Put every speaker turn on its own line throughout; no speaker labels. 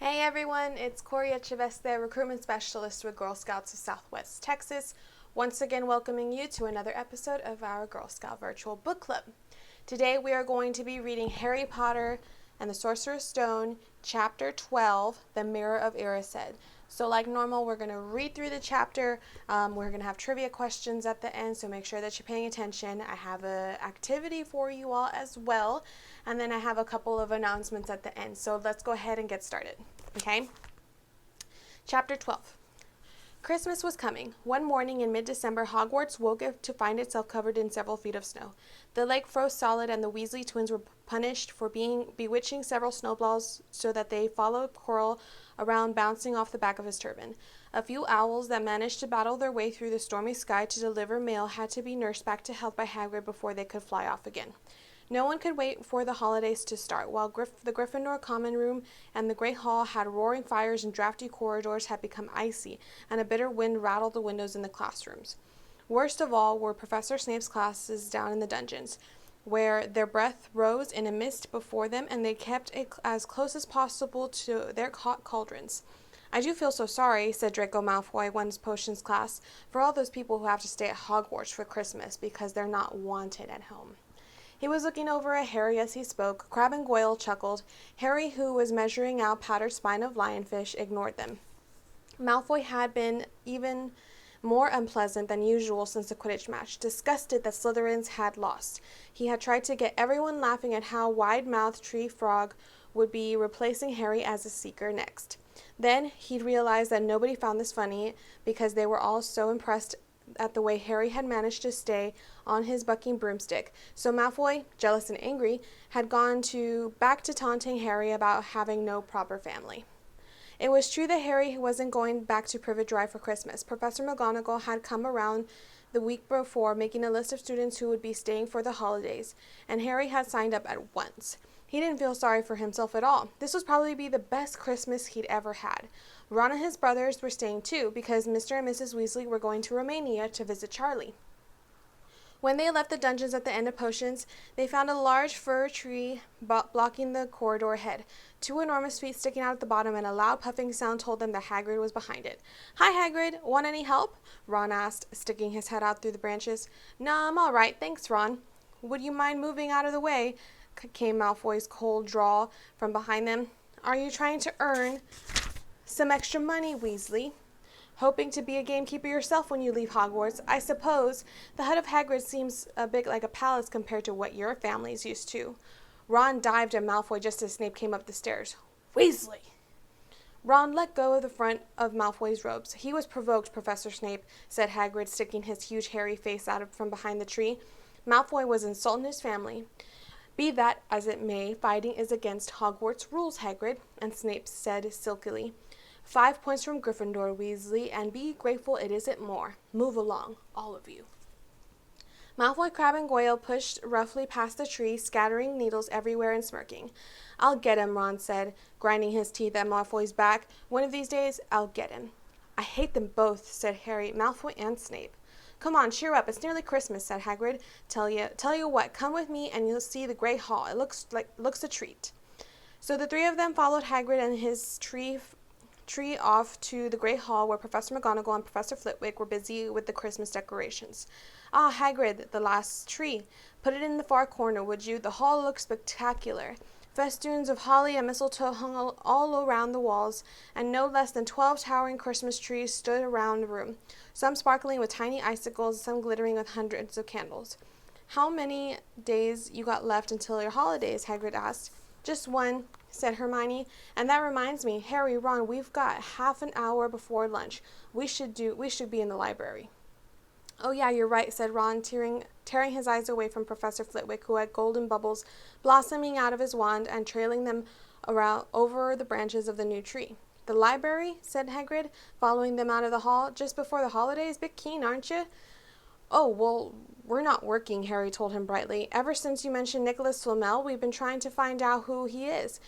Hey everyone, it's Corey Echaveste, recruitment specialist with Girl Scouts of Southwest Texas, once again welcoming you to another episode of our Girl Scout Virtual Book Club. Today we are going to be reading Harry Potter and the Sorcerer's Stone, Chapter 12, The Mirror of Erised. So like normal, we're going to read through the chapter. We're going to have trivia questions at the end, so make sure that you're paying attention. I have an activity for you all as well, and then I have a couple of announcements at the end. So let's go ahead and get started. Okay? Chapter 12. Christmas was coming. One morning in mid-December, Hogwarts woke up to find itself covered in several feet of snow. The lake froze solid, and the Weasley twins were punished for bewitching several snowballs so that they followed Quirrell around, bouncing off the back of his turban. A few owls that managed to battle their way through the stormy sky to deliver mail had to be nursed back to health by Hagrid before they could fly off again. No one could wait for the holidays to start. While the Gryffindor common room and the Great Hall had roaring fires and drafty corridors had become icy, and a bitter wind rattled the windows in the classrooms. Worst of all were Professor Snape's classes down in the dungeons, where their breath rose in a mist before them, and they kept it as close as possible to their hot cauldrons. "I do feel so sorry," said Draco Malfoy, one's potions class, "for all those people who have to stay at Hogwarts for Christmas because they're not wanted at home." He was looking over at Harry as he spoke. Crabbe and Goyle chuckled. Harry, who was measuring out Powder's spine of lionfish, ignored them. Malfoy had been even more unpleasant than usual since the Quidditch match. Disgusted that Slytherins had lost, he had tried to get everyone laughing at how wide-mouthed Tree Frog would be replacing Harry as a Seeker next. Then he'd realized that nobody found this funny because they were all so impressed at the way Harry had managed to stay on his bucking broomstick. So Malfoy, jealous and angry, had gone back to taunting Harry about having no proper family. It was true that Harry wasn't going back to Privet Drive for Christmas. Professor McGonagall had come around the week before, making a list of students who would be staying for the holidays, and Harry had signed up at once. He didn't feel sorry for himself at all. This would probably be the best Christmas he'd ever had. Ron and his brothers were staying too, because Mr. and Mrs. Weasley were going to Romania to visit Charlie. When they left the dungeons at the end of Potions, they found a large fir tree blocking the corridor ahead. Two enormous feet sticking out at the bottom, and a loud puffing sound told them that Hagrid was behind it. "Hi, Hagrid. Want any help?" Ron asked, sticking his head out through the branches. "No, I'm all right. Thanks, Ron." "Would you mind moving out of the way?" came Malfoy's cold drawl from behind them. "Are you trying to earn some extra money, Weasley? Hoping to be a gamekeeper yourself when you leave Hogwarts, I suppose. The hut of Hagrid seems a bit like a palace compared to what your family's used to." Ron dived at Malfoy just as Snape came up the stairs. "Weasley!" Ron let go of the front of Malfoy's robes. "He was provoked, Professor Snape," said Hagrid, sticking his huge hairy face out from behind the tree. "Malfoy was insulting his family." "Be that as it may, fighting is against Hogwarts rules, Hagrid," and Snape said silkily. 5 points from Gryffindor, Weasley, and be grateful it isn't more. Move along, all of you." Malfoy, Crabbe, and Goyle pushed roughly past the tree, scattering needles everywhere and smirking. "I'll get him," Ron said, grinding his teeth at Malfoy's back. "One of these days, I'll get him." "I hate them both," said Harry, "Malfoy and Snape." "Come on, cheer up. It's nearly Christmas," said Hagrid. Tell you what, come with me and you'll see the Great Hall. It looks a treat." So the three of them followed Hagrid and his tree off to the Great Hall, where Professor McGonagall and Professor Flitwick were busy with the Christmas decorations. "Ah, Hagrid, the last tree. Put it in the far corner, would you? The hall looks spectacular. Festoons of holly and mistletoe hung all around the walls, and no less than 12 towering Christmas trees stood around the room, some sparkling with tiny icicles, some glittering with hundreds of candles." "How many days you got left until your holidays?" Hagrid asked. "Just one," said Hermione. "And that reminds me, Harry, Ron, we've got half an hour before lunch. We should be in the library." "Oh yeah, you're right," said Ron, tearing his eyes away from Professor Flitwick, who had golden bubbles blossoming out of his wand and trailing them around over the branches of the new tree. "The library?" said Hagrid, following them out of the hall. "Just before the holidays? Bit keen, aren't you?" "Oh, well, we're not working," Harry told him brightly. "Ever since you mentioned Nicholas Flamel, we've been trying to find out who he is."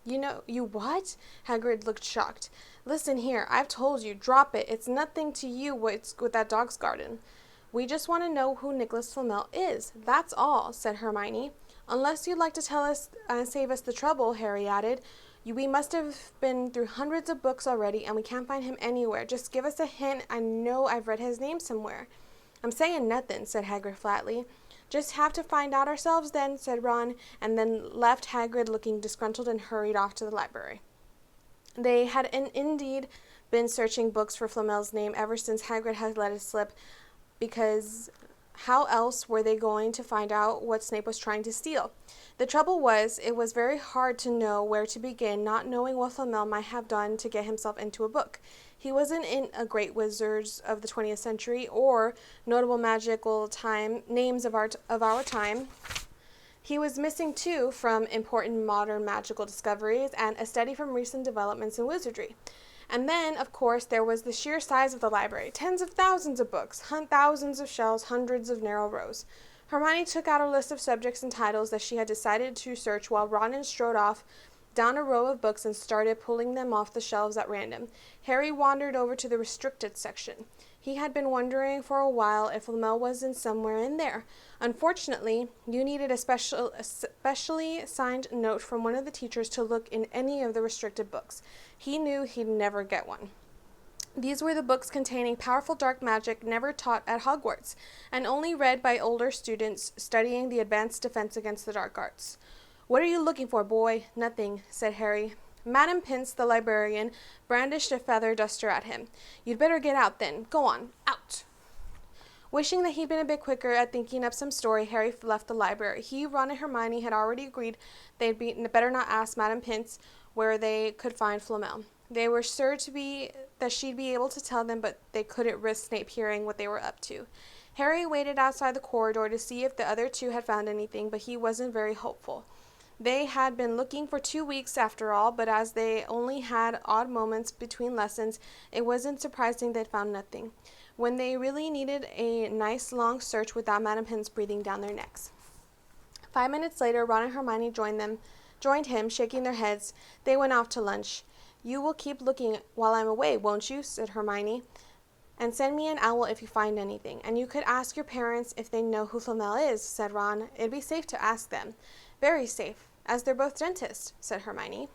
You what?" Hagrid looked shocked. "Listen here, I've told you, drop it. It's nothing to you what's with that dog's garden. We just want to know who Nicholas Flamel is. That's all," said Hermione. "Unless you'd like to tell us and save us the trouble," Harry added. We must have been through hundreds of books already, and we can't find him anywhere. Just give us a hint. I know I've read his name somewhere." "I'm saying nothing," said Hagrid flatly. "Just have to find out ourselves then," said Ron, and then left Hagrid looking disgruntled and hurried off to the library. They had indeed been searching books for Flamel's name ever since Hagrid had let it slip, because how else were they going to find out what Snape was trying to steal? The trouble was, it was very hard to know where to begin, not knowing what Flamel might have done to get himself into a book. He wasn't in a great wizards of the 20th century or notable magical names of our time. He was missing, too, from important modern magical discoveries and a study from recent developments in wizardry. And then, of course, there was the sheer size of the library. Tens of thousands of books, thousands of shelves, hundreds of narrow rows. Hermione took out a list of subjects and titles that she had decided to search while Ron strode off down a row of books and started pulling them off the shelves at random. Harry wandered over to the restricted section. He had been wondering for a while if Flamel was somewhere in there. Unfortunately, you needed a specially signed note from one of the teachers to look in any of the restricted books. He knew he'd never get one. These were the books containing powerful dark magic never taught at Hogwarts, and only read by older students studying the advanced defense against the dark arts. "What are you looking for, boy?" "Nothing," said Harry. Madame Pince, the librarian, brandished a feather duster at him. "You'd better get out, then. Go on, out." Wishing that he'd been a bit quicker at thinking up some story, Harry left the library. He, Ron, and Hermione had already agreed they'd better not ask Madame Pince where they could find Flamel. They were sure that she'd be able to tell them, but they couldn't risk Snape hearing what they were up to. Harry waited outside the corridor to see if the other two had found anything, but he wasn't very hopeful. They had been looking for 2 weeks after all, but as they only had odd moments between lessons, it wasn't surprising they'd found nothing, when they really needed a nice long search without Madame Pince breathing down their necks. 5 minutes later, Ron and Hermione joined him, shaking their heads. They went off to lunch. "You will keep looking while I'm away, won't you?" said Hermione. "And send me an owl if you find anything. And you could ask your parents if they know who Flamel is," said Ron. "It'd be safe to ask them." "Very safe, as they're both dentists," said Hermione.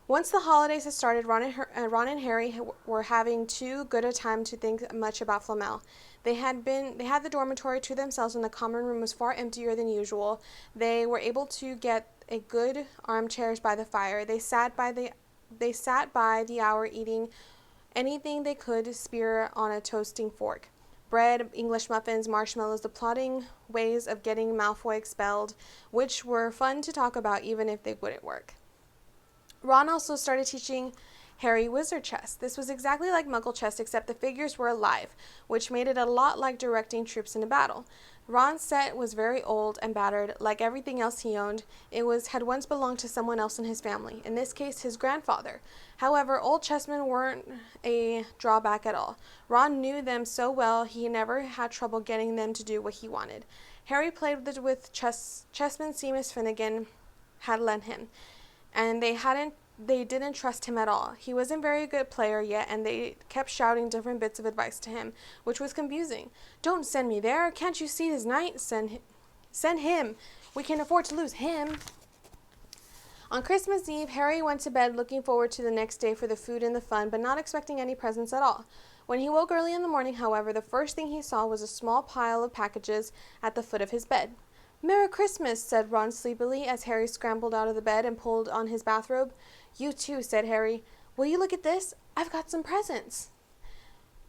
Once the holidays had started, Ron and Harry were having too good a time to think much about Flamel. They had the dormitory to themselves, and the common room was far emptier than usual. They were able to get a good armchairs by the fire. They sat by the hour eating anything they could spear on a toasting fork. Bread, English muffins, marshmallows, the plodding ways of getting Malfoy expelled, which were fun to talk about even if they wouldn't work. Ron also started teaching Harry wizard chess. This was exactly like Muggle chess, except the figures were alive, which made it a lot like directing troops in a battle. Ron's set was very old and battered, like everything else he owned. It had once belonged to someone else in his family, in this case his grandfather. However, old chessmen weren't a drawback at all. Ron knew them so well he never had trouble getting them to do what he wanted. Harry played with chessman Seamus Finnegan had lent him, and they didn't trust him at all. He wasn't a very good player yet, and they kept shouting different bits of advice to him, which was confusing. "Don't send me there. Can't you see his knight? Send him. We can't afford to lose him." On Christmas Eve, Harry went to bed looking forward to the next day for the food and the fun, but not expecting any presents at all. When he woke early in the morning, however, the first thing he saw was a small pile of packages at the foot of his bed. "Merry Christmas," said Ron sleepily as Harry scrambled out of the bed and pulled on his bathrobe. "You too," said Harry. "Will you look at this? I've got some presents."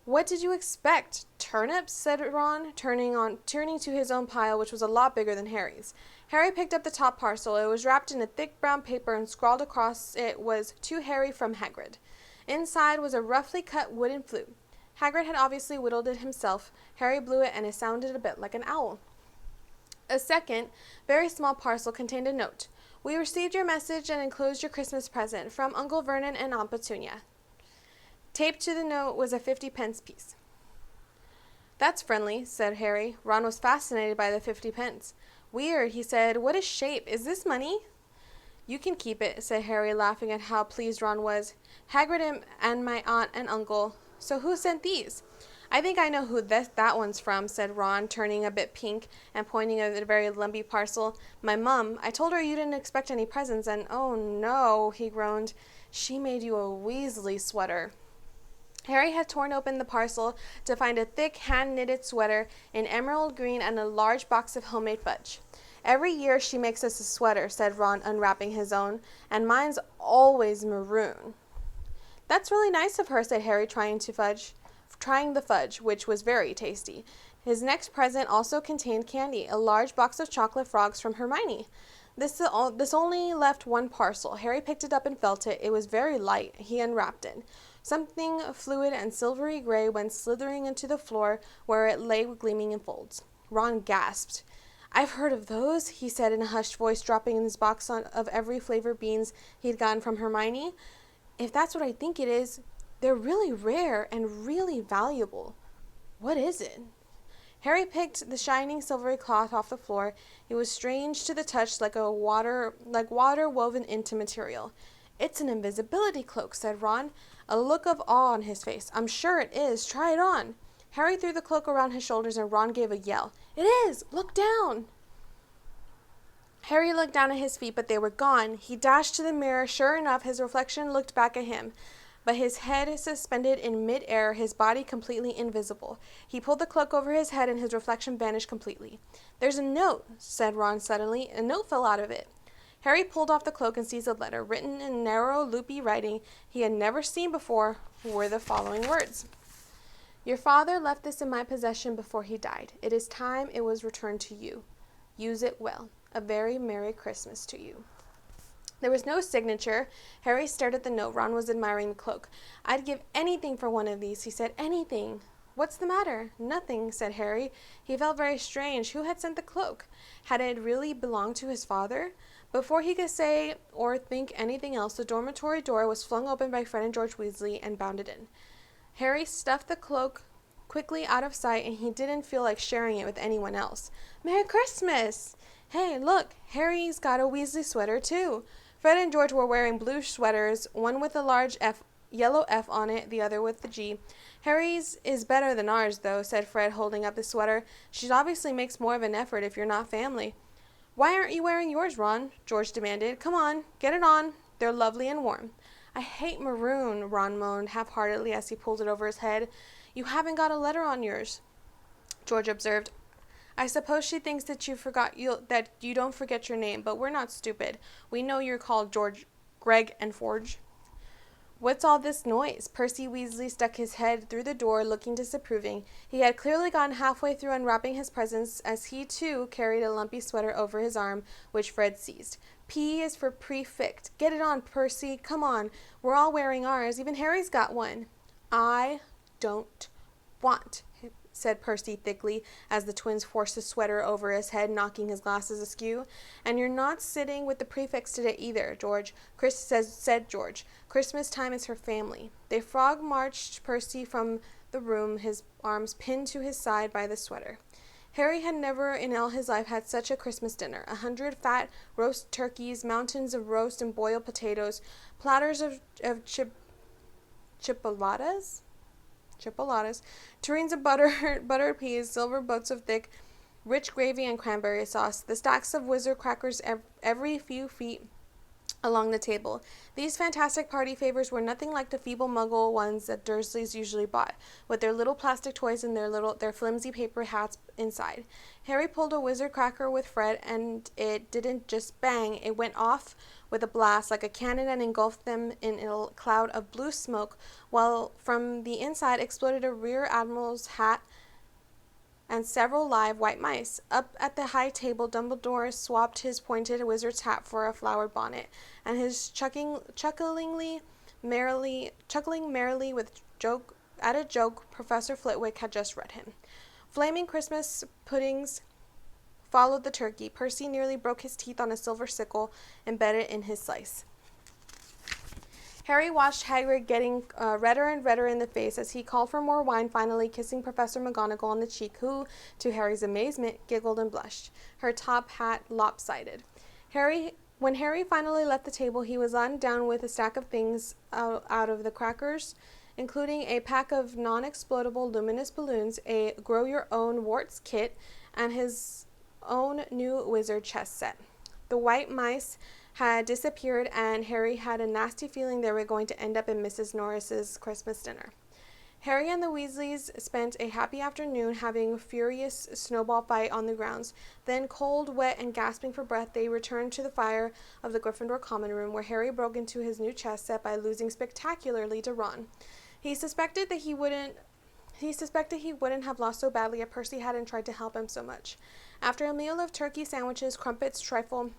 "What did you expect? Turnips?" said Ron, turning to his own pile, which was a lot bigger than Harry's. Harry picked up the top parcel. It was wrapped in a thick brown paper, and scrawled across it was "To Harry from Hagrid." Inside was a roughly cut wooden flute. Hagrid had obviously whittled it himself. Harry blew it, and it sounded a bit like an owl. A second, very small parcel contained a note. "We received your message and enclosed your Christmas present from Uncle Vernon and Aunt Petunia." Taped to the note was a 50-pence piece. "That's friendly," said Harry. Ron was fascinated by the 50 pence. "Weird," he said. "What a shape. Is this money?" "You can keep it," said Harry, laughing at how pleased Ron was. "Hagrid and my aunt and uncle. So who sent these?" I think I know who that one's from, said Ron, turning a bit pink and pointing at a very lumpy parcel. My mum. I told her you didn't expect any presents, and oh no, he groaned. She made you a Weasley sweater. Harry had torn open the parcel to find a thick, hand-knitted sweater in emerald green and a large box of homemade fudge. Every year she makes us a sweater, said Ron, unwrapping his own, and mine's always maroon. That's really nice of her, said Harry, trying the fudge, which was very tasty. His next present also contained candy, a large box of chocolate frogs from Hermione. This only left one parcel. Harry picked it up and felt it. It was very light. He unwrapped it. Something fluid and silvery gray went slithering into the floor, where it lay gleaming in folds. Ron gasped. I've heard of those, he said in a hushed voice, dropping in his box of every flavor beans he'd gotten from Hermione. If that's what I think it is, they're really rare and really valuable. What is it? Harry picked the shining silvery cloth off the floor. It was strange to the touch, like water woven into material. It's an invisibility cloak, said Ron, a look of awe on his face. I'm sure it is. Try it on. Harry threw the cloak around his shoulders and Ron gave a yell. It is! Look down! Harry looked down at his feet, but they were gone. He dashed to the mirror. Sure enough, his reflection looked back at him, but his head suspended in mid-air, his body completely invisible. He pulled the cloak over his head and his reflection vanished completely. There's a note, said Ron suddenly. A note fell out of it. Harry pulled off the cloak and seized a letter. Written in narrow, loopy writing he had never seen before were the following words. Your father left this in my possession before he died. It is time it was returned to you. Use it well. A very Merry Christmas to you. There was no signature. Harry stared at the note. Ron was admiring the cloak. I'd give anything for one of these, he said. Anything. What's the matter? Nothing, said Harry. He felt very strange. Who had sent the cloak? Had it really belonged to his father? Before he could say or think anything else, the dormitory door was flung open by Fred and George Weasley and bounded in. Harry stuffed the cloak quickly out of sight, and he didn't feel like sharing it with anyone else. Merry Christmas! Hey, look, Harry's got a Weasley sweater, too. Fred and George were wearing blue sweaters, one with a large yellow F on it, the other with the G. Harry's is better than ours, though, said Fred, holding up the sweater. She obviously makes more of an effort if you're not family. Why aren't you wearing yours, Ron? George demanded. Come on, get it on. They're lovely and warm. I hate maroon, Ron moaned half-heartedly as he pulled it over his head. You haven't got a letter on yours, George observed. I suppose she thinks that that you don't forget your name, but we're not stupid. We know you're called Greg and Forge. What's all this noise? Percy Weasley stuck his head through the door, looking disapproving. He had clearly gotten halfway through unwrapping his presents, as he, too, carried a lumpy sweater over his arm, which Fred seized. P is for prefect. Get it on, Percy. Come on. We're all wearing ours. Even Harry's got one. I don't want, said Percy thickly, as the twins forced the sweater over his head, knocking his glasses askew. And you're not sitting with the prefects today either, George, said George. Christmas time is for family. They frog-marched Percy from the room, his arms pinned to his side by the sweater. Harry had never in all his life had such a Christmas dinner. 100 fat roast turkeys, mountains of roast and boiled potatoes, platters of chipolatas, tureens of buttered peas, silver boats of thick, rich gravy and cranberry sauce, the stacks of wizard crackers every few feet along the table. These fantastic party favors were nothing like the feeble muggle ones that Dursleys usually bought, with their little plastic toys and their flimsy paper hats inside. Harry pulled a wizard cracker with Fred, and it didn't just bang, it went off with a blast like a cannon and engulfed them in a cloud of blue smoke, while from the inside exploded a rear admiral's hat and several live white mice. Up at the high table, Dumbledore swapped his pointed wizard's hat for a flowered bonnet, and his chuckling merrily with a joke Professor Flitwick had just read him. Flaming Christmas puddings followed the turkey. Percy nearly broke his teeth on a silver sickle embedded in his slice. Harry watched Hagrid getting redder and redder in the face as he called for more wine, finally kissing Professor McGonagall on the cheek, who, to Harry's amazement, giggled and blushed, her top hat lopsided. When Harry finally left the table, he was laden down with a stack of things out of the crackers including a pack of non-explodable luminous balloons, a grow-your-own warts kit, and his own new wizard chess set. The white mice had disappeared, and Harry had a nasty feeling they were going to end up in Mrs. Norris's Christmas dinner. Harry and the Weasleys spent a happy afternoon having a furious snowball fight on the grounds. Then, cold, wet, and gasping for breath, they returned to the fire of the Gryffindor common room, where Harry broke into his new chess set by losing spectacularly to Ron. He suspected he wouldn't have lost so badly if Percy hadn't tried to help him so much. After a meal of turkey sandwiches, crumpets, trifle,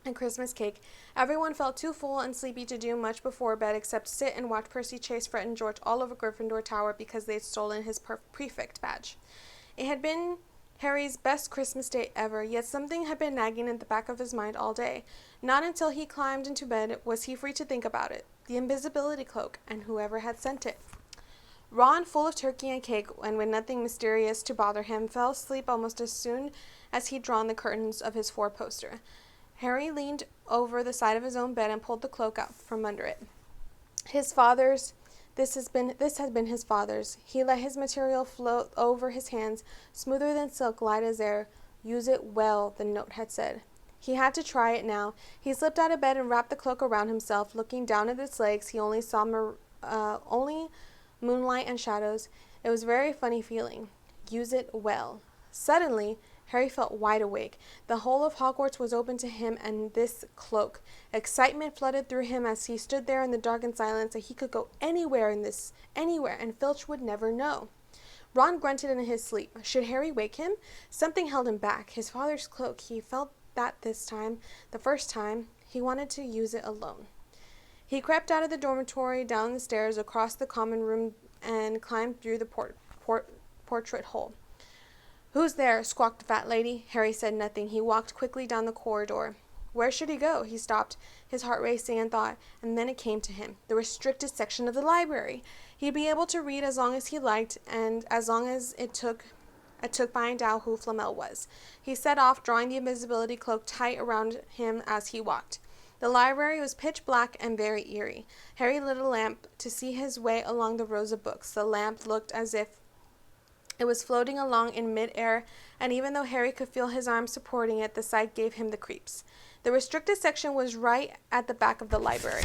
and Christmas cake, everyone felt too full and sleepy to do much before bed except sit and watch Percy chase Fred and George all over Gryffindor Tower because they'd stolen his prefect badge. It had been Harry's best Christmas day ever, yet something had been nagging in the back of his mind all day. Not until he climbed into bed was he free to think about it. The invisibility cloak, and whoever had sent it. Ron, full of turkey and cake, and with nothing mysterious to bother him, fell asleep almost as soon as he'd drawn the curtains of his four-poster. Harry leaned over the side of his own bed and pulled the cloak out from under it. His father's. This had been his father's. He let his material float over his hands, smoother than silk, light as air. Use it well, the note had said. He had to try it now. He slipped out of bed and wrapped the cloak around himself. Looking down at its legs, he only saw only moonlight and shadows. It was a very funny feeling. Use it well. Suddenly, Harry felt wide awake. The whole of Hogwarts was open to him and this cloak. Excitement flooded through him as he stood there in the dark and silence that he could go anywhere, and Filch would never know. Ron grunted in his sleep. Should Harry wake him? Something held him back. His father's cloak. He felt that this time, the first time, he wanted to use it alone. He crept out of the dormitory, down the stairs, across the common room, and climbed through the portrait hole. Who's there? Squawked the fat lady. Harry said nothing. He walked quickly down the corridor. Where should he go? He stopped, his heart racing and thought, and then it came to him. The restricted section of the library. He'd be able to read as long as he liked, and as long as it took finding out who Flamel was. He set off, drawing the invisibility cloak tight around him as he walked. The library was pitch black and very eerie. Harry lit a lamp to see his way along the rows of books. The lamp looked as if it was floating along in mid-air, and even though Harry could feel his arms supporting it, the sight gave him the creeps. The restricted section was right at the back of the library.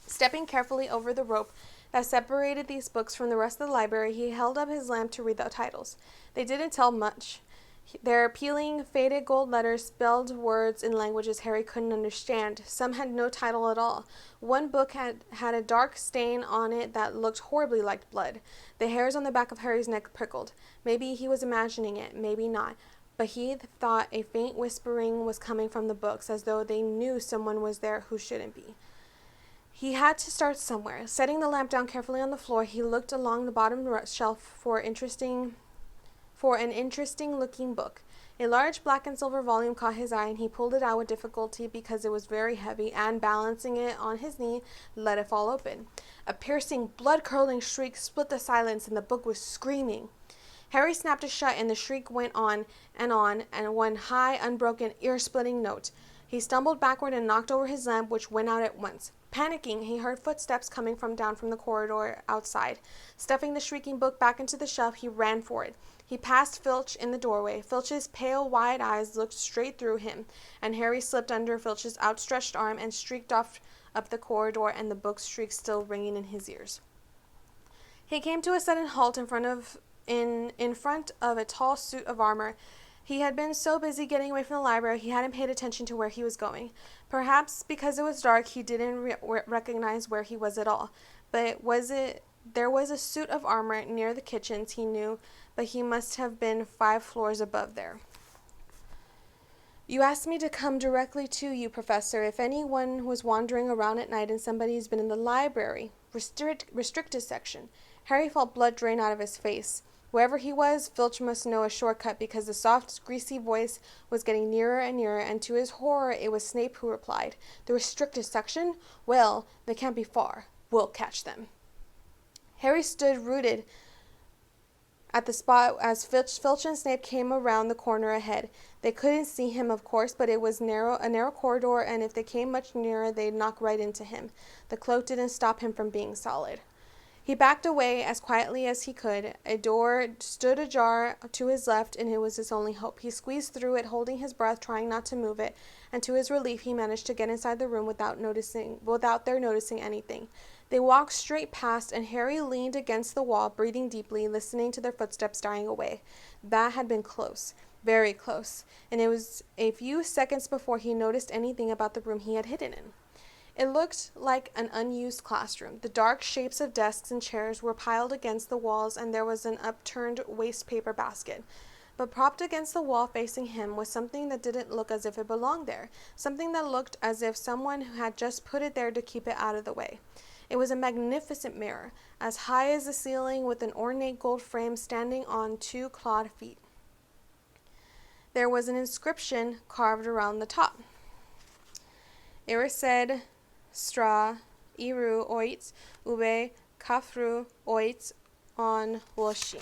Stepping carefully over the rope that separated these books from the rest of the library, he held up his lamp to read the titles. They didn't tell much. Their peeling, faded gold letters spelled words in languages Harry couldn't understand. Some had no title at all. One book had a dark stain on it that looked horribly like blood. The hairs on the back of Harry's neck prickled. Maybe he was imagining it, maybe not. But he thought a faint whispering was coming from the books, as though they knew someone was there who shouldn't be. He had to start somewhere. Setting the lamp down carefully on the floor, he looked along the bottom shelf for an interesting-looking book. A large black and silver volume caught his eye, and he pulled it out with difficulty because it was very heavy, and balancing it on his knee, let it fall open. A piercing, blood-curdling shriek split the silence, and the book was screaming. Harry snapped it shut, and the shriek went on, and one high, unbroken, ear-splitting note. He stumbled backward and knocked over his lamp, which went out at once. Panicking, he heard footsteps coming down from the corridor outside. Stuffing the shrieking book back into the shelf, he ran for it. He passed Filch in the doorway. Filch's pale, wide eyes looked straight through him, and Harry slipped under Filch's outstretched arm and streaked off up the corridor, and the book's shriek still ringing in his ears. He came to a sudden halt in front of a tall suit of armor. He had been so busy getting away from the library, he hadn't paid attention to where he was going. Perhaps because it was dark, he didn't recognize where he was at all. But there was a suit of armor near the kitchens, he knew, but he must have been 5 floors above there. You asked me to come directly to you, Professor, if anyone was wandering around at night and somebody's been in the library. Restricted section. Harry felt blood drain out of his face. Wherever he was, Filch must know a shortcut because the soft, greasy voice was getting nearer and nearer, and to his horror it was Snape who replied. The restricted section? Well, they can't be far. We'll catch them. Harry stood rooted at the spot as Filch and Snape came around the corner ahead. They couldn't see him, of course, but it was a narrow corridor, and if they came much nearer, they'd knock right into him. The cloak didn't stop him from being solid. He backed away as quietly as he could. A door stood ajar to his left, and it was his only hope. He squeezed through it, holding his breath, trying not to move it, and to his relief, he managed to get inside the room without their noticing anything. They walked straight past, and Harry leaned against the wall, breathing deeply, listening to their footsteps dying away. That had been close, very close, and it was a few seconds before he noticed anything about the room he had hidden in. It looked like an unused classroom. The dark shapes of desks and chairs were piled against the walls, and there was an upturned waste paper basket. But propped against the wall facing him was something that didn't look as if it belonged there, something that looked as if someone had just put it there to keep it out of the way. It was a magnificent mirror, as high as the ceiling, with an ornate gold frame standing on two clawed feet. There was an inscription carved around the top. Erised stra iru oit ube kafru oit on woshi.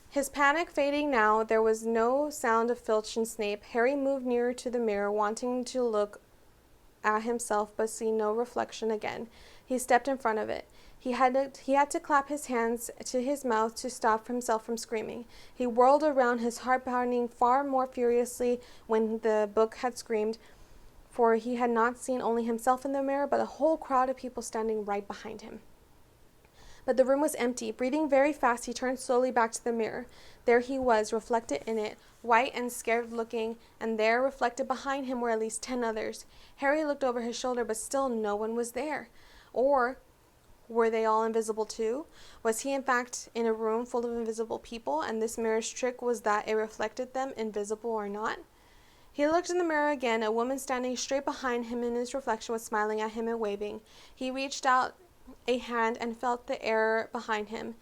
His panic fading now, there was no sound of Filch and Snape. Harry moved nearer to the mirror, wanting to look at himself but see no reflection again. He stepped in front of it. He had to clap his hands to his mouth to stop himself from screaming. He whirled around, his heart pounding far more furiously when the book had screamed, for he had not seen only himself in the mirror, but a whole crowd of people standing right behind him. But the room was empty. Breathing very fast, he turned slowly back to the mirror. There he was, reflected in it, white and scared looking, and there, reflected behind him, were at least 10 others. Harry looked over his shoulder, but still no one was there. Or were they all invisible too? Was he in fact in a room full of invisible people, and this mirror's trick was that it reflected them, invisible or not? He looked in the mirror again. A woman standing straight behind him in his reflection was smiling at him and waving. He reached out a hand and felt the air behind him.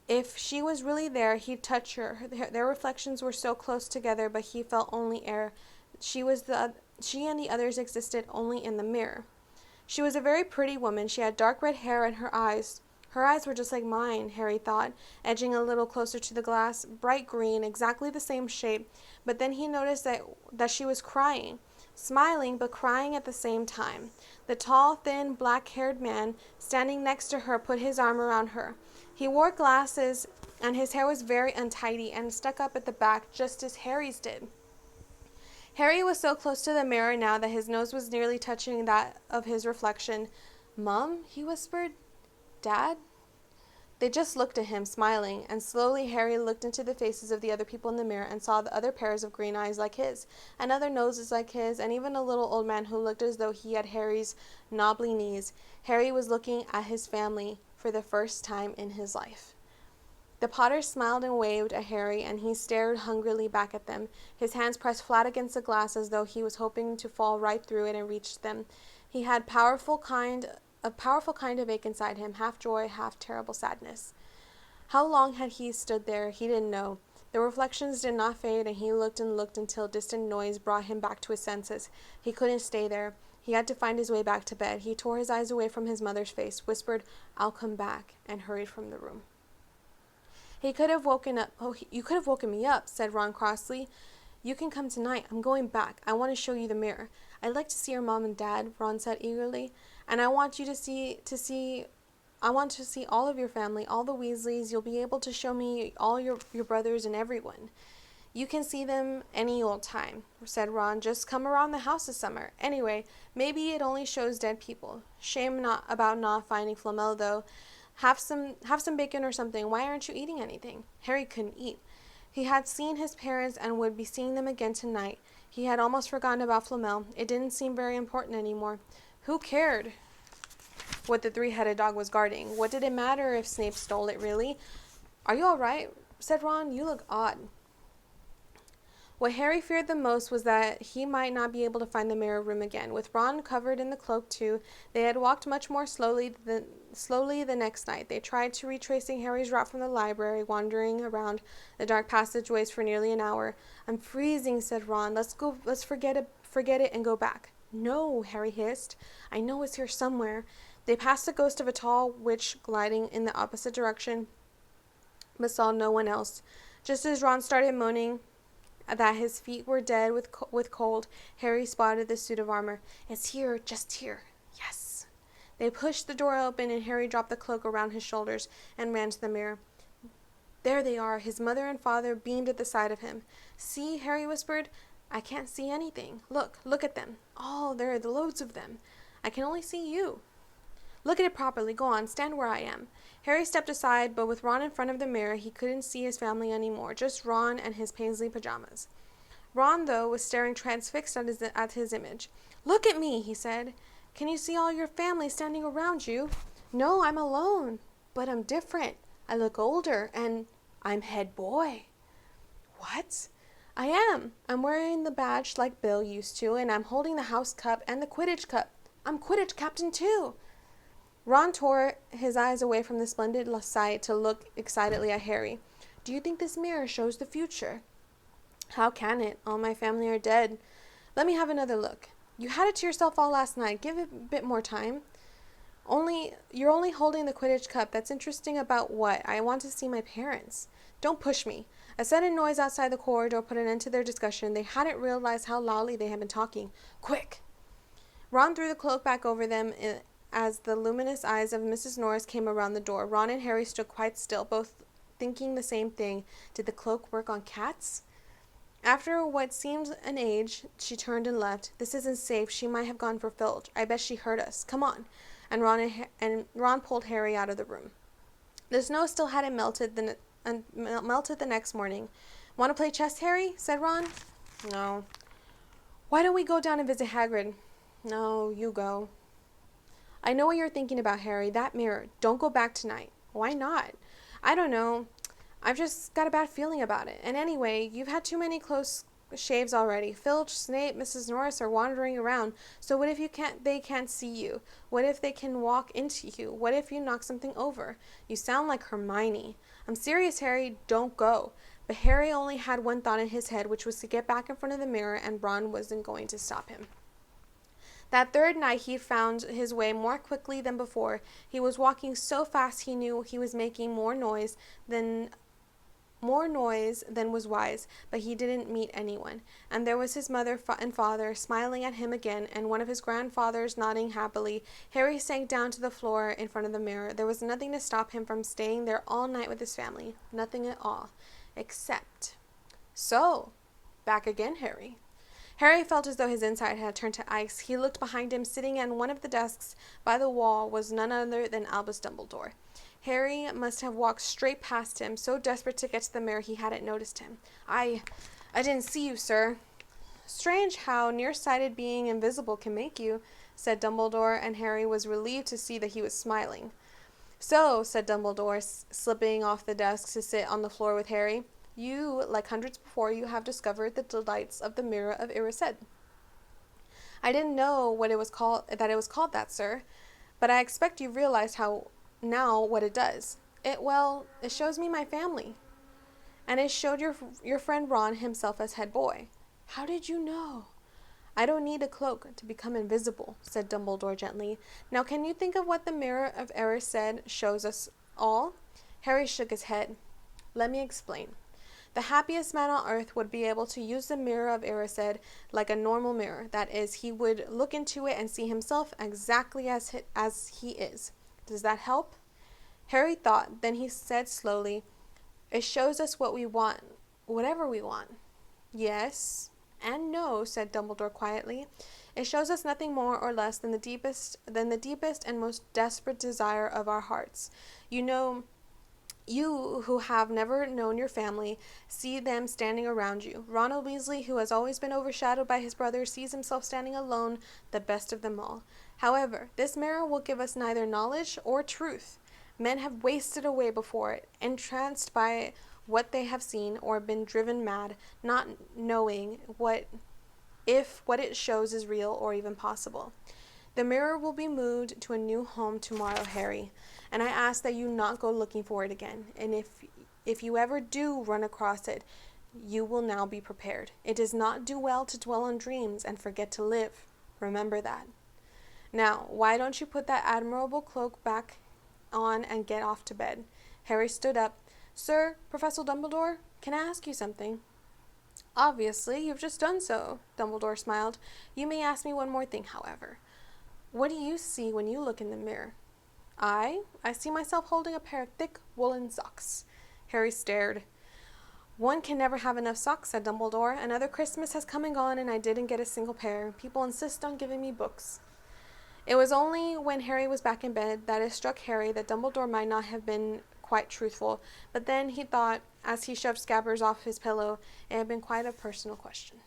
If she was really there, he'd touch her. Their reflections were so close together, but he felt only air. She and the others existed only in the mirror. She was a very pretty woman. She had dark red hair, and her eyes were just like mine, Harry thought, edging a little closer to the glass. Bright green, exactly the same shape. But then he noticed that she was crying, smiling but crying at the same time. The tall, thin, black-haired man standing next to her put his arm around her. He wore glasses, and his hair was very untidy and stuck up at the back, just as Harry's did. Harry was so close to the mirror now that his nose was nearly touching that of his reflection. "Mum?" he whispered. "Dad?" They just looked at him, smiling, and slowly Harry looked into the faces of the other people in the mirror and saw the other pairs of green eyes like his, and other noses like his, and even a little old man who looked as though he had Harry's knobbly knees. Harry was looking at his family for the first time in his life. The Potter smiled and waved at Harry, and he stared hungrily back at them, his hands pressed flat against the glass as though he was hoping to fall right through it and reach them. He had a powerful kind of ache inside him, half joy, half terrible sadness. How long had he stood there? He didn't know. The reflections did not fade, and he looked and looked until distant noise brought him back to his senses. He couldn't stay there. He had to find his way back to bed. He tore his eyes away from his mother's face, whispered, "I'll come back," and hurried from the room. "You could have woken me up," said Ron crossly. "You can come tonight. I'm going back. I want to show you the mirror. I'd like to see your mom and dad," Ron said eagerly. "And I want you to see all of your family, all the Weasleys. You'll be able to show me all your brothers and everyone." "You can see them any old time," said Ron. "Just come around the house this summer. Anyway, maybe it only shows dead people. Shame about not finding Flamel, though. Have some bacon or something. Why aren't you eating anything?" Harry couldn't eat. He had seen his parents and would be seeing them again tonight. He had almost forgotten about Flamel. It didn't seem very important anymore. Who cared what the three-headed dog was guarding? What did it matter if Snape stole it, really? "Are you all right?" said Ron. "You look odd." What Harry feared the most was that he might not be able to find the mirror room again. With Ron covered in the cloak too, they had walked much more slowly the next night. They tried to retracing Harry's route from the library, wandering around the dark passageways for nearly an hour. "I'm freezing," said Ron. Let's forget it and go back." "No," Harry hissed. "I know it's here somewhere." They passed the ghost of a tall witch gliding in the opposite direction, but saw no one else. Just as Ron started moaning that his feet were dead with cold, Harry spotted the suit of armor. "It's here, just here." Yes. They pushed the door open, and Harry dropped the cloak around his shoulders and ran to the mirror. There they are. His mother and father beamed at the sight of him. See, Harry whispered. I can't see anything. Look at them. Oh, there are loads of them. I can only see you. Look at it properly. Go on, stand where I am. Harry stepped aside, but with Ron in front of the mirror, he couldn't see his family anymore, just Ron and his paisley pajamas. Ron, though, was staring transfixed at his image. Look at me, he said. Can you see all your family standing around you? No, I'm alone, but I'm different. I look older, and I'm head boy. What? I am. I'm wearing the badge like Bill used to, and I'm holding the house cup and the Quidditch cup. I'm Quidditch captain, too. Ron tore his eyes away from the splendid sight to look excitedly at Harry. Do you think this mirror shows the future? How can it? All my family are dead. Let me have another look. You had it to yourself all last night. Give it a bit more time. You're only holding the Quidditch cup. That's interesting about what? I want to see my parents. Don't push me. A sudden noise outside the corridor put an end to their discussion. They hadn't realized how loudly they had been talking. Quick! Ron threw the cloak back over them as the luminous eyes of Mrs. Norris came around the door. Ron and Harry stood quite still, both thinking the same thing. Did the cloak work on cats? After what seemed an age, she turned and left. This isn't safe. She might have gone for Filch. I bet she heard us. Come on. And Ron pulled Harry out of the room. The snow still hadn't melted the next morning. Want to play chess, Harry? Said Ron. No. Why don't we go down and visit Hagrid? No, you go. I know what you're thinking about, Harry. That mirror. Don't go back tonight. Why not? I don't know. I've just got a bad feeling about it. And anyway, you've had too many close shaves already. Filch, Snape, Mrs. Norris are wandering around. So what if they can't see you? What if they can walk into you? What if you knock something over? You sound like Hermione. I'm serious, Harry. Don't go. But Harry only had one thought in his head, which was to get back in front of the mirror, and Ron wasn't going to stop him. That third night he found his way more quickly than before. He was walking so fast he knew he was making more noise than was wise, but he didn't meet anyone. And there was his mother and father smiling at him again, and one of his grandfathers nodding happily. Harry sank down to the floor in front of the mirror. There was nothing to stop him from staying there all night with his family. Nothing at all. Except... So, back again, Harry. Harry felt as though his inside had turned to ice. He looked behind him. Sitting at one of the desks by the wall was none other than Albus Dumbledore. Harry must have walked straight past him. So desperate to get to the mirror, he hadn't noticed him. I didn't see you, sir. Strange how nearsighted being invisible can make you, said Dumbledore, and Harry was relieved to see that he was smiling. So, said Dumbledore, slipping off the desk to sit on the floor with Harry, you, like hundreds before you, have discovered the delights of the Mirror of Erised. I didn't know that it was called that, sir, but I expect you realize what it does. It shows me my family. And it showed your friend Ron himself as head boy. How did you know? I don't need a cloak to become invisible, said Dumbledore gently. Now can you think of what the Mirror of Erised shows us all? Harry shook his head. Let me explain. The happiest man on earth would be able to use the Mirror of Erised like a normal mirror. That is, he would look into it and see himself exactly as he is. Does that help? Harry thought. Then he said slowly, it shows us what we want, whatever we want. Yes and no, said Dumbledore quietly. It shows us nothing more or less than the deepest and most desperate desire of our hearts. You know, you who have never known your family see them standing around you. Ronald Weasley, who has always been overshadowed by his brothers, sees himself standing alone, the best of them all. However, this mirror will give us neither knowledge or truth. Men have wasted away before it, entranced by what they have seen, or been driven mad, not knowing if what it shows is real or even possible. The mirror will be moved to a new home tomorrow, Harry, and I ask that you not go looking for it again. And if you ever do run across it, you will now be prepared. It does not do well to dwell on dreams and forget to live. Remember that. Now, why don't you put that admirable cloak back on and get off to bed? Harry stood up. Sir, Professor Dumbledore, can I ask you something? Obviously, you've just done so, Dumbledore smiled. You may ask me one more thing, however. What do you see when you look in the mirror? I see myself holding a pair of thick woolen socks. Harry stared. One can never have enough socks, said Dumbledore. Another Christmas has come and gone, and I didn't get a single pair. People insist on giving me books. It was only when Harry was back in bed that it struck Harry that Dumbledore might not have been quite truthful, but then he thought, as he shoved Scabbers off his pillow, it had been quite a personal question.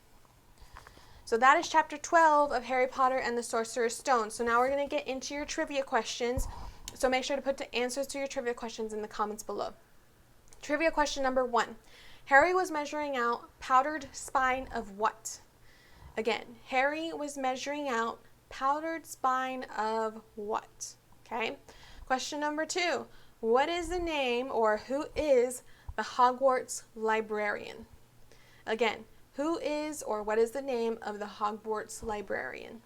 So that is chapter 12 of Harry Potter and the Sorcerer's Stone. So now we're going to get into your trivia questions. So make sure to put the answers to your trivia questions in the comments below. Trivia question number 1. Harry was measuring out powdered spine of what? Again, Harry was measuring out powdered spine of what? Okay. Question number 2. What is the name, or who is the Hogwarts Librarian? Again, who is or what is the name of the Hogwarts Librarian?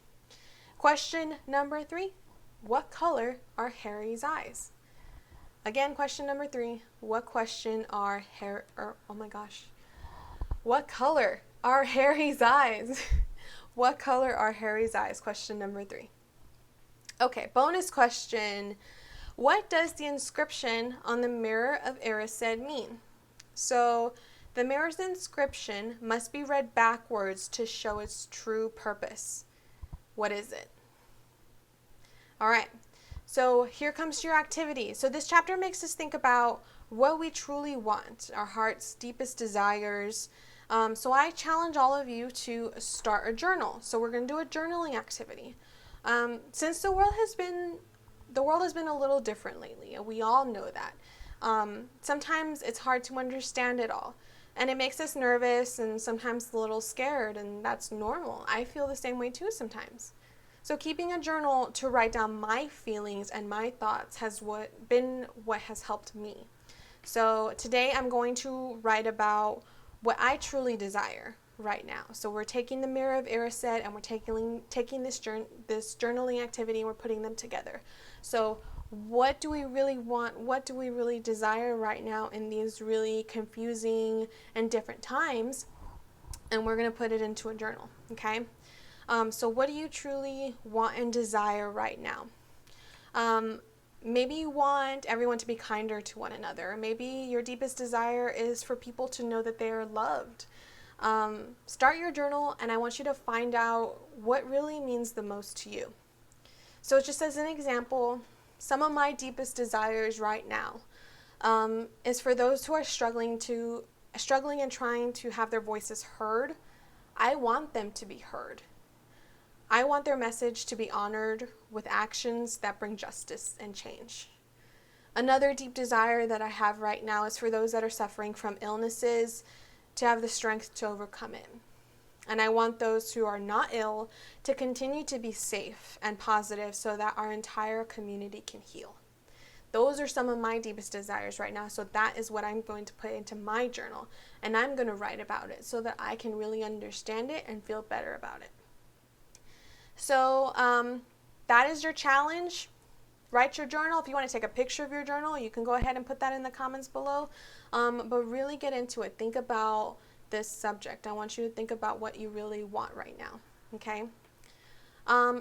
Question number 3. What color are Harry's eyes? Again, question number 3. What color are Harry's eyes? What color are Harry's eyes? Question number 3. Okay, bonus question. What does the inscription on the Mirror of Erised mean? So, the mirror's inscription must be read backwards to show its true purpose. What is it? All right, so here comes your activity. So this chapter makes us think about what we truly want, our heart's deepest desires. So I challenge all of you to start a journal. So we're going to do a journaling activity. Since the world has been a little different lately, we all know that. Sometimes it's hard to understand it all. And it makes us nervous and sometimes a little scared, and that's normal. I feel the same way too sometimes. So keeping a journal to write down my feelings and my thoughts has been what has helped me. So today I'm going to write about what I truly desire right now. So we're taking the Mirror of Erised and we're taking this journaling activity and we're putting them together. So what do we really want? What do we really desire right now in these really confusing and different times? And we're going to put it into a journal, okay? So what do you truly want and desire right now? Maybe you want everyone to be kinder to one another. Maybe your deepest desire is for people to know that they are loved. Start your journal, and I want you to find out what really means the most to you. So just as an example, some of my deepest desires right now is for those who are struggling and trying to have their voices heard. I want them to be heard. I want their message to be honored with actions that bring justice and change. Another deep desire that I have right now is for those that are suffering from illnesses to have the strength to overcome it. And I want those who are not ill to continue to be safe and positive so that our entire community can heal. Those are some of my deepest desires right now. So that is what I'm going to put into my journal. And I'm going to write about it so that I can really understand it and feel better about it. So that is your challenge. Write your journal. If you want to take a picture of your journal, you can go ahead and put that in the comments below. But really get into it. Think about this subject. I want you to think about what you really want right now. Okay?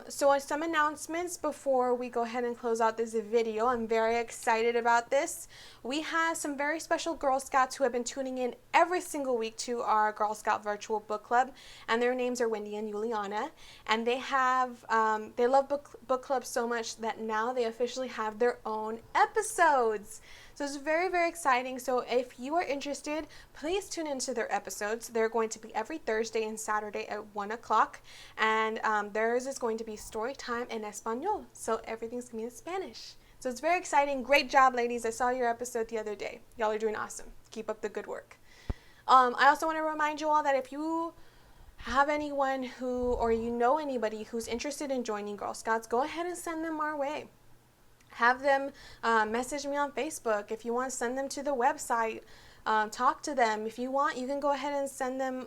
So some announcements before we go ahead and close out this video. I'm very excited about this. We have some very special Girl Scouts who have been tuning in every single week to our Girl Scout virtual book club, and their names are Wendy and Juliana, and they love book club so much that now they officially have their own episodes. So it's very, very exciting. So if you are interested, please tune into their episodes. They're going to be every Thursday and Saturday at 1 o'clock. And theirs is going to be story time in Espanol. So everything's going to be in Spanish. So it's very exciting. Great job, ladies. I saw your episode the other day. Y'all are doing awesome. Keep up the good work. I also want to remind you all that if you have anyone or you know anybody who's interested in joining Girl Scouts, go ahead and send them our way. Have them message me on Facebook. If you want, send them to the website. Talk to them. If you want, you can go ahead and send them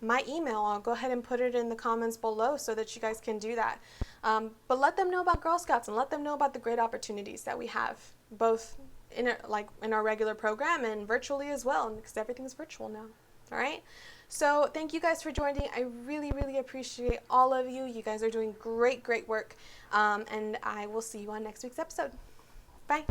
my email. I'll go ahead and put it in the comments below so that you guys can do that. But let them know about Girl Scouts and let them know about the great opportunities that we have, both in our regular program and virtually as well, because everything's virtual now. All right. So thank you guys for joining. I really, really appreciate all of you. You guys are doing great, great work. And I will see you on next week's episode. Bye.